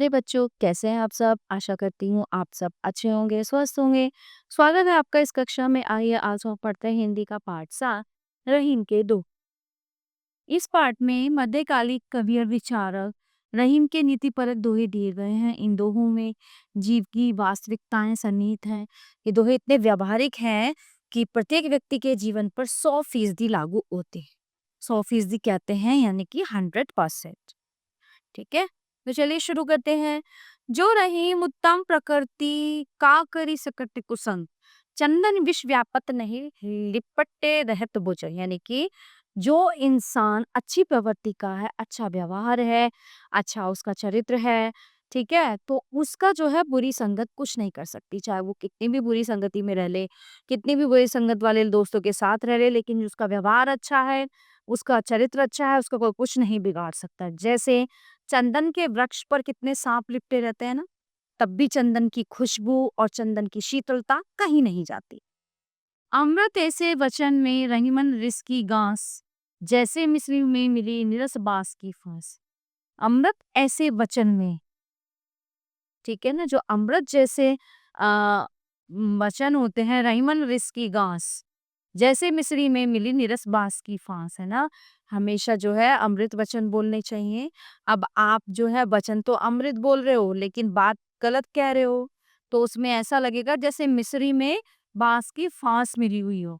प्यारे बच्चों, कैसे हैं आप सब? आशा करती हूँ आप सब अच्छे होंगे, स्वस्थ होंगे। स्वागत है आपका इस कक्षा में। आइए आज हम पढ़ते हैं हिंदी का पाठ 7, रहीम के दो। इस पाठ में मध्यकालिक कवि और विचारक रहीम के नीतिपरक दोहे दिए गए हैं। इन दोहों में जीव की वास्तविकताएं सन्निहित हैं। ये दोहे इतने व्यावहारिक हैं कि प्रत्येक व्यक्ति के जीवन पर 100% लागू होते हैं। 100% कहते हैं यानी कि 100%। ठीक है, तो चलिए शुरू करते हैं। जो रहीम उत्तम प्रकृति का करी सकट कुसंग, चंदन विष व्यापत नहीं, लिपटे रहत बुझ। यानी कि जो इंसान अच्छी प्रवृत्ति का है, अच्छा व्यवहार है, अच्छा उसका चरित्र है, ठीक है, तो उसका जो है बुरी संगत कुछ नहीं कर सकती। चाहे वो कितनी भी बुरी संगति में रह ले, कितनी भी बुरी संगत वाले दोस्तों के साथ रह ले, लेकिन उसका व्यवहार अच्छा है, उसका चरित्र अच्छा है, उसका कोई कुछ नहीं बिगाड़ सकता। जैसे चंदन के वृक्ष पर कितने सांप लिपटे रहते हैं ना, तब भी चंदन की खुशबू और चंदन की शीतलता कहीं नहीं जाती। अमृत ऐसे वचन में रहीमन रिस की गांस, जैसे मिस्री में मिली निरस बास की फांस। अमृत ऐसे वचन में, ठीक है ना, जो अमृत जैसे आ, वचन होते हैं, रहीमन रिस की गांस, जैसे मिस्री में मिली निरस बास की फांस, है ना। हमेशा जो है अमृत वचन बोलने चाहिए। अब आप जो है वचन तो अमृत बोल रहे हो, लेकिन बात गलत कह रहे हो, तो उसमें ऐसा लगेगा जैसे मिस्री में बांस की फांस मिली हुई हो।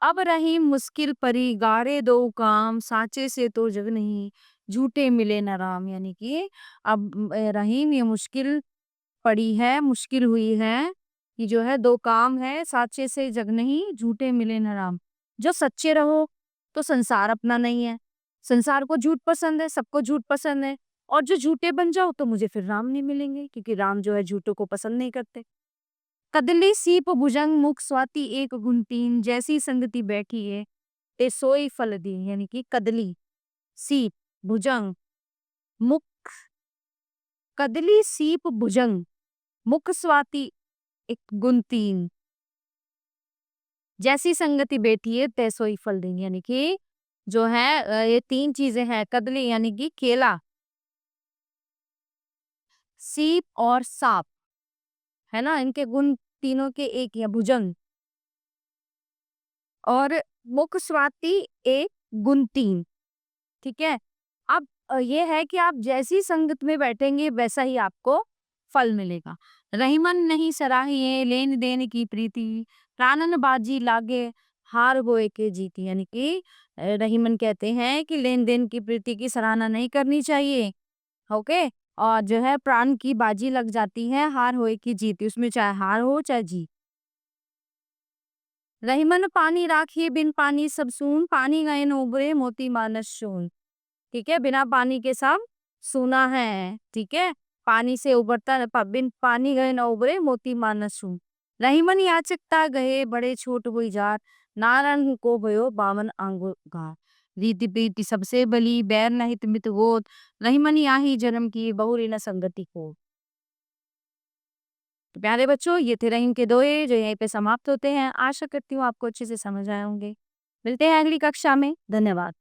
अब रहीम मुश्किल परी गारे दो काम, साचे से तो जग नहीं, झूठे मिले न राम। यानी कि अब रहीम ये मुश्किल पड़ी है, मुश्किल हुई है कि जो है दो काम है, साचे से जग नहीं, झूठे मिले न राम। जो सच्चे रहो तो संसार अपना नहीं है, संसार को झूठ पसंद है, सबको झूठ पसंद है। और जो झूठे बन जाओ तो मुझे फिर राम नहीं मिलेंगे, क्योंकि राम जो है झूठों को पसंद नहीं करते। कदली सीप भुजंग मुख स्वाति एक गुंतीन, जैसी संगति बैठी है ते सोई फल दी। यानी कि कदली, सीप, भुजंग, मुख, कदली सीप भुजंग, मुख स्वाति एक गुंतीन, जैसी संगति बैठी है तैसो ही फल देंगे। यानी कि जो है ये तीन चीजें हैं, कदली यानी कि केला, सीप और सांप, है ना, इनके गुण तीनों के एक या भुजंग, और मुख स्वाति एक गुण तीन। ठीक है। अब ये है कि आप जैसी संगत में बैठेंगे वैसा ही आपको फल मिलेगा। रहीमन नहीं सराहिए लेन देन की प्रीति, प्राणन बाजी लागे हार होए के जीती। यानी कि रहीमन कहते हैं कि लेन देन की प्रीति की सराहना नहीं करनी चाहिए। ओके। और जो है प्राण की बाजी लग जाती है, हार होए की जीती, उसमें चाहे हार हो चाहे जीत। रहीमन पानी राखिए बिन पानी सब सून, पानी गए न उबरे मोती मानस शून। ठीक है, बिना पानी के सब सूना है। ठीक है, पानी से उबरता बिन पानी गए न उबरे मोती मानस सून। रहीमन याचकता गए बड़े छोट हुई जार, नारायण को भयो बावन अंगुगार। रीति प्रीति सबसे बली, बैर न हित मित गोत, रहीमन याही जन्म की बहुरी न संगति को। तो प्यारे बच्चों, ये थे रहीम के दोहे जो यहीं पे समाप्त होते हैं। आशा करती हूँ आपको अच्छे से समझ आए होंगे। मिलते हैं अगली कक्षा में। धन्यवाद।